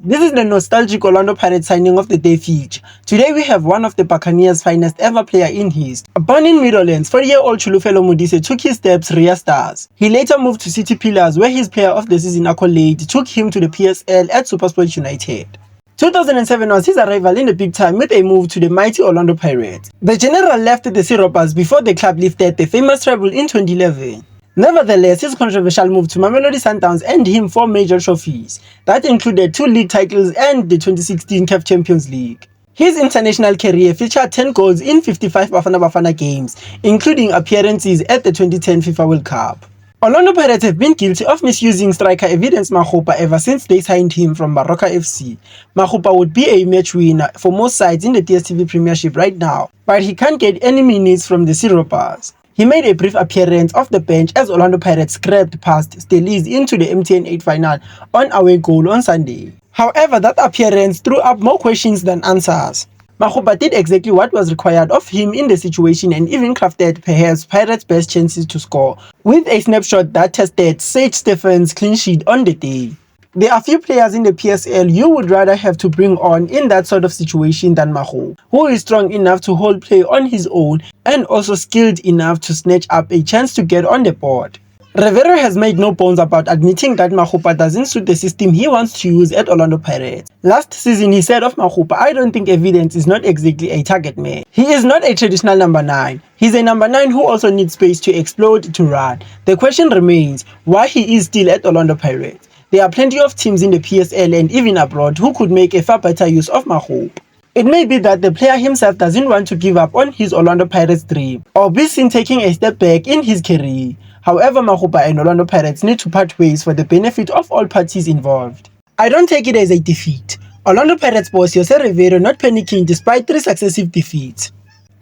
This is the nostalgic Orlando Pirates signing of the day feature. Today we have one of the Buccaneers' finest ever player in history. Born in Meadowlands, 40-year-old Chulufelo Modise took his steps Ria Stars. He later moved to City Pillars where his player of the season accolade took him to the PSL at SuperSport United. 2007 was his arrival in the big time with a move to the mighty Orlando Pirates. The general left the Siropers before the club lifted the famous treble in 2011. Nevertheless, his controversial move to Mamelodi Sundowns earned him 4 major trophies, that included 2 league titles and the 2016 CAF Champions League. His international career featured 10 goals in 55 Bafana Bafana games, including appearances at the 2010 FIFA World Cup. Orlando Pirates have been guilty of misusing striker Evidence Makgopa ever since they signed him from Baroka FC. Makgopa would be a match winner for most sides in the DStv Premiership right now, but he can't get any minutes from the Siropers. He made a brief appearance off the bench as Orlando Pirates scraped past Stelis into the MTN 8 final on away goal on Sunday. However, that appearance threw up more questions than answers. Makgopa did exactly what was required of him in the situation and even crafted perhaps Pirates' best chances to score, with a snapshot that tested Sage Stephen's clean sheet on the day. There are few players in the PSL you would rather have to bring on in that sort of situation than Makgopa, who is strong enough to hold play on his own and also skilled enough to snatch up a chance to get on the board. Riveiro has made no bones about admitting that Makgopa doesn't suit the system he wants to use at Orlando Pirates. Last season he said of Makgopa, "I don't think Evidence is not exactly a target man. He is not a traditional number 9. He's a number 9 who also needs space to explode to run." The question remains why he is still at Orlando Pirates. There are plenty of teams in the PSL and even abroad who could make a far better use of Makgopa. It may be that the player himself doesn't want to give up on his Orlando Pirates dream or be seen taking a step back in his career. However, Makgopa and Orlando Pirates need to part ways for the benefit of all parties involved. I don't take it as a defeat. Orlando Pirates boss Jose Riveiro not panicking despite 3 successive defeats.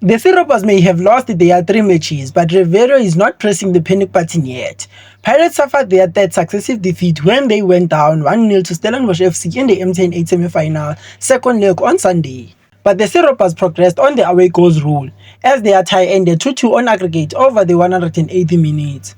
The Siropers may have lost their 3 matches, but Riveiro is not pressing the panic button yet. Pirates suffered their 3rd successive defeat when they went down 1-0 to Stellenbosch FC in the MTN 8 semi-final, second leg on Sunday. But the Siropers progressed on the away goals rule, as their tie ended 2-2 on aggregate over the 180 minutes.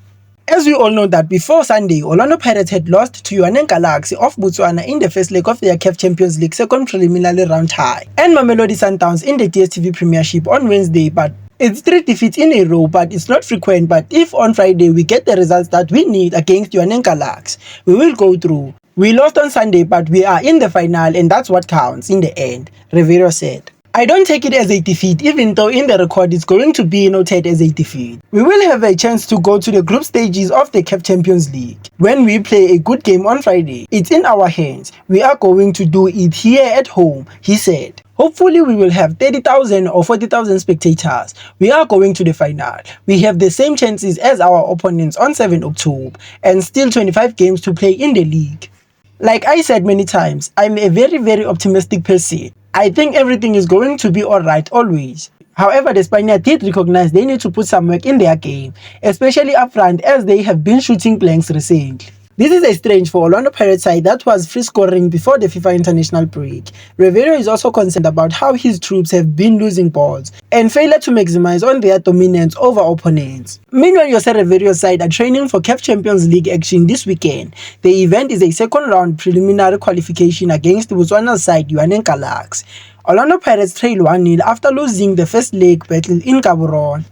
As we all know that before Sunday, Orlando Pirates had lost to Jwaneng Galaxy of Botswana in the first leg of their CAF Champions League second preliminary round tie, and Mamelodi Sundowns in the DStv Premiership on Wednesday, but it's 3 defeats in a row, but it's not frequent. But if on Friday we get the results that we need against Jwaneng Galaxy, we will go through. We lost on Sunday, but we are in the final and that's what counts in the end, Riveiro said. I don't take it as a defeat, even though in the record it's going to be noted as a defeat. We will have a chance to go to the group stages of the CAF Champions League when we play a good game on Friday. It's in our hands. We are going to do it here at home, he said. Hopefully we will have 30,000 or 40,000 spectators. We are going to the final. We have the same chances as our opponents on 7 October and still 25 games to play in the league. Like I said many times, I'm a very optimistic person. I think everything is going to be alright always. However, the Spaniards did recognize they need to put some work in their game, especially up front as they have been shooting blanks recently. This is a strange for Orlando Pirates side that was free scoring before the FIFA international break. Riveiro is also concerned about how his troops have been losing balls and failure to maximize on their dominance over opponents. Meanwhile, Jose Riveiro's side are training for CAF Champions League action this weekend. The event is a second round preliminary qualification against Botswana's side Jwaneng Galaxy. Orlando Pirates trail 1-0 after losing the first leg battle in Gaborone.